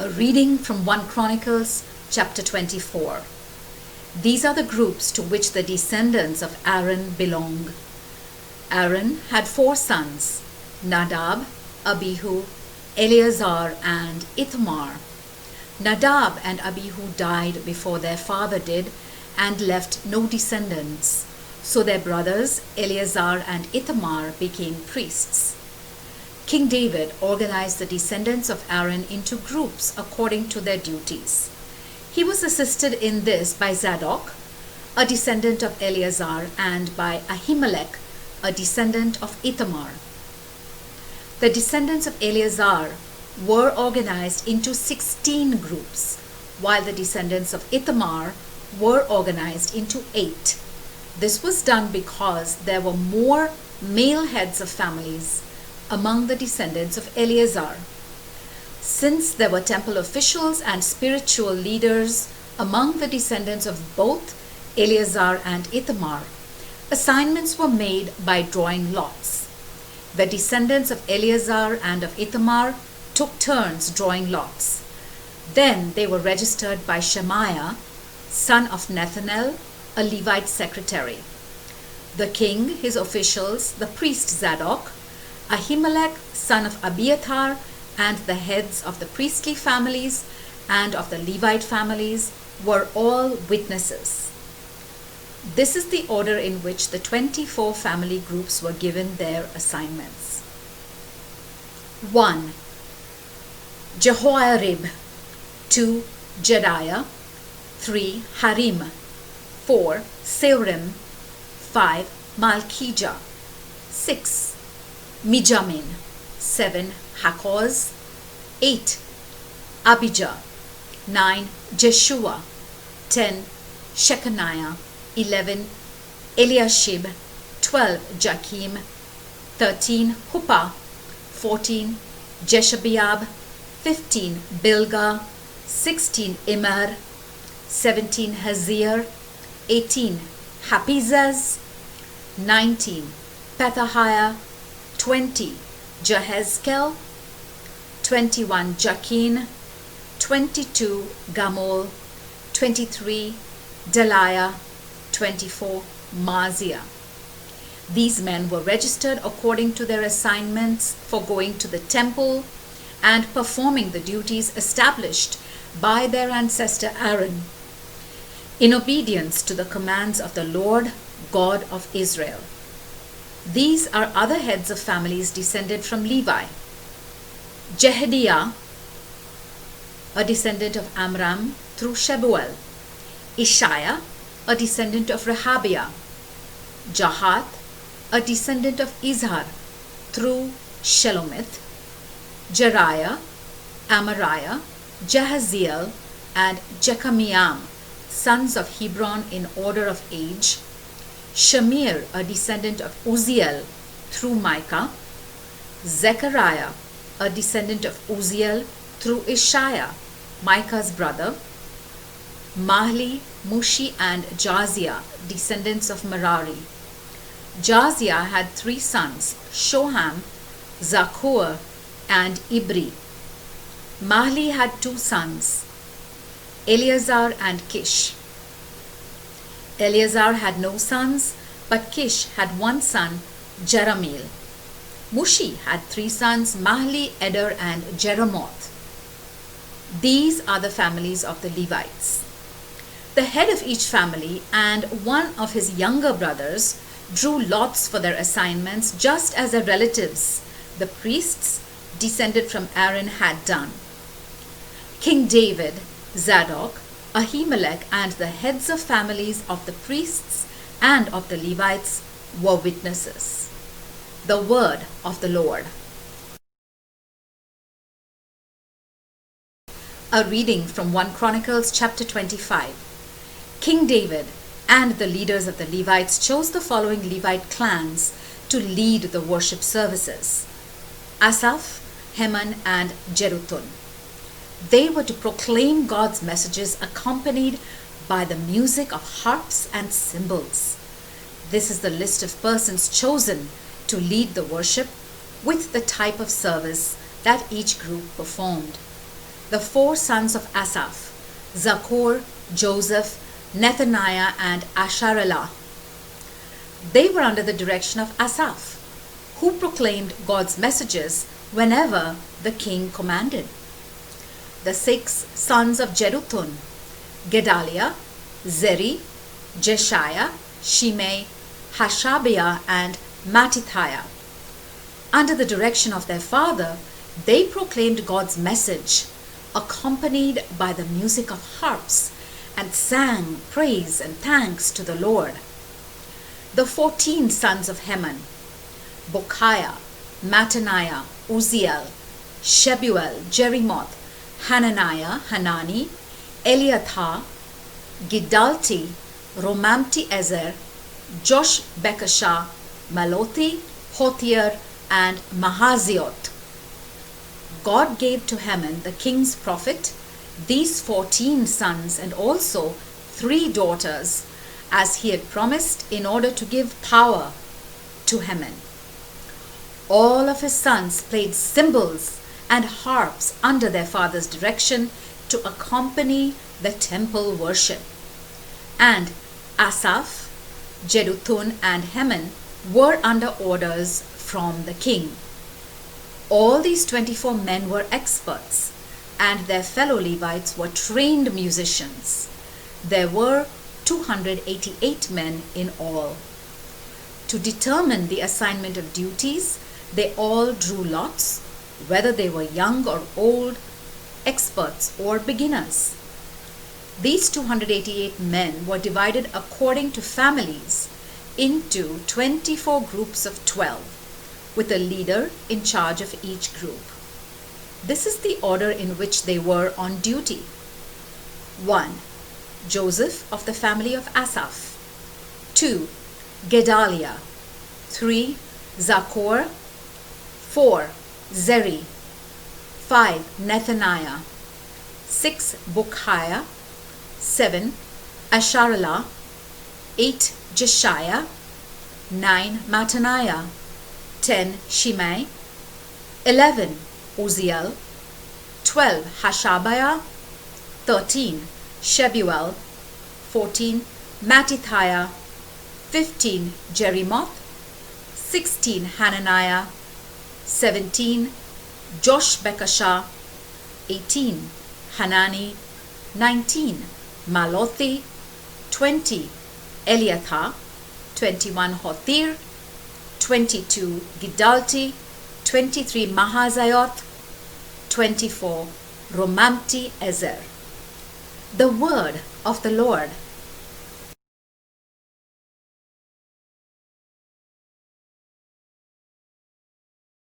A reading from 1 Chronicles chapter 24. These are the groups to which the descendants of Aaron belong. Aaron had 4 sons, Nadab, Abihu, Eleazar, and Ithamar. Nadab and Abihu died before their father did and left no descendants, so their brothers Eleazar and Ithamar became priests. King David organized the descendants of Aaron into groups according to their duties. He was assisted in this by Zadok, a descendant of Eleazar, and by Ahimelech, a descendant of Ithamar. The descendants of Eleazar were organized into 16 groups, while the descendants of Ithamar were organized into 8. This was done because there were more male heads of families among the descendants of Eleazar. Since there were temple officials and spiritual leaders among the descendants of both Eleazar and Ithamar, assignments were made by drawing lots. The descendants of Eleazar and of Ithamar took turns drawing lots. Then they were registered by Shemaiah, son of Nethanel, a Levite secretary. The king, his officials, the priest Zadok, Ahimelech, son of Abiathar, and the heads of the priestly families and of the Levite families were all witnesses. This is the order in which the 24 family groups were given their assignments. 1. Jehoiarib. 2. Jediah. 3. Harim. 4. Seurim. 5. Malchijah. 6. Mijamin. 7. Hakoz. 8. Abijah. 9. Jeshua. 10. Shechaniah. 11. Eliashib. 12. Jakim. 13. Huppah. 14. Jeshabeab. 15. Bilgah. 16. Immer. 17. Hazir. 18. Hapizez. 19. Pethahiah. 20. Jehezkel. 21. Jakin. 22. Gamol. 23. Deliah. 24. Maaziah. These men were registered according to their assignments for going to the temple and performing the duties established by their ancestor Aaron, in obedience to the commands of the Lord God of Israel. These are other heads of families descended from Levi. Jehediah, a descendant of Amram through Shebuel. Ishiah, a descendant of Rehabiah. Jahath, a descendant of Izhar through Shelomith. Jeriah, Amariah, Jahaziel, and Jekameam, sons of Hebron in order of age. Shamir, a descendant of Uzziel through Micah. Zechariah, a descendant of Uzziel through Ishiah, Micah's brother. Mahli, Mushi, and Jaziah, descendants of Merari. Jaziah had 3 sons, Shoham, Zakur, and Ibri. Mahli had 2 sons, Eleazar and Kish. Eleazar had no sons, but Kish had 1 son, Jerahmeel. Mushi had 3 sons, Mahli, Eder, and Jeremoth. These are the families of the Levites. The head of each family and one of his younger brothers drew lots for their assignments, just as their relatives, the priests descended from Aaron, had done. King David, Zadok, Ahimelech, and the heads of families of the priests and of the Levites were witnesses. The word of the Lord. A reading from 1 Chronicles chapter 25. King David and the leaders of the Levites chose the following Levite clans to lead the worship services: Asaph, Heman, and Jeduthun. They were to proclaim God's messages accompanied by the music of harps and cymbals. This is the list of persons chosen to lead the worship with the type of service that each group performed. the 4 sons of Asaph, Zaccur, Joseph, Nethaniah, and Asharelah. They were under the direction of Asaph, who proclaimed God's messages whenever the king commanded. The 6 sons of Jeduthun, Gedaliah, Zeri, Jeshiah, Shimei, Hashabiah, and Mattithiah. Under the direction of their father, they proclaimed God's message, accompanied by the music of harps, and sang praise and thanks to the Lord. The 14 sons of Heman, Bokiah, Mattaniah, Uzziel, Shebuel, Jerimoth, Hananiah, Hanani, Eliathah, Giddalti, Romamti-Ezer, Josh-Bekashah, Malothi, Hothir, and Mahaziot. God gave to Heman, the king's prophet, these 14 sons and also 3 daughters, as he had promised, in order to give power to Heman. All of his sons played cymbals and harps under their father's direction to accompany the temple worship. And Asaph, Jeduthun, and Heman were under orders from the king. All these 24 men were experts, and their fellow Levites were trained musicians. There were 288 men in all. To determine the assignment of duties, they all drew lots, whether they were young or old, experts or beginners. These 288 men were divided according to families into 24 groups of 12, with a leader in charge of each group. This is the order in which they were on duty. 1. Joseph of the family of Asaph. 2. Gedaliah. 3. Zaccur. 4. Zeri. 5. Nethaniah. 6. Bokiah. 7. Asharelah. 8. Jeshiah. 9. Mattaniah. 10. Shimei. 11. Uzziel. 12. Hashabiah. 13. Shebuel. 14. Mattithiah. 15. Jerimoth. 16. Hananiah. 17. Josh-Bekashah. 18. Hanani. 19. Malothi. 20. Eliathah. 21. Hothir. 22. Giddalti. 23. Mahaziot. 24. Romamti-Ezer. The word of the Lord.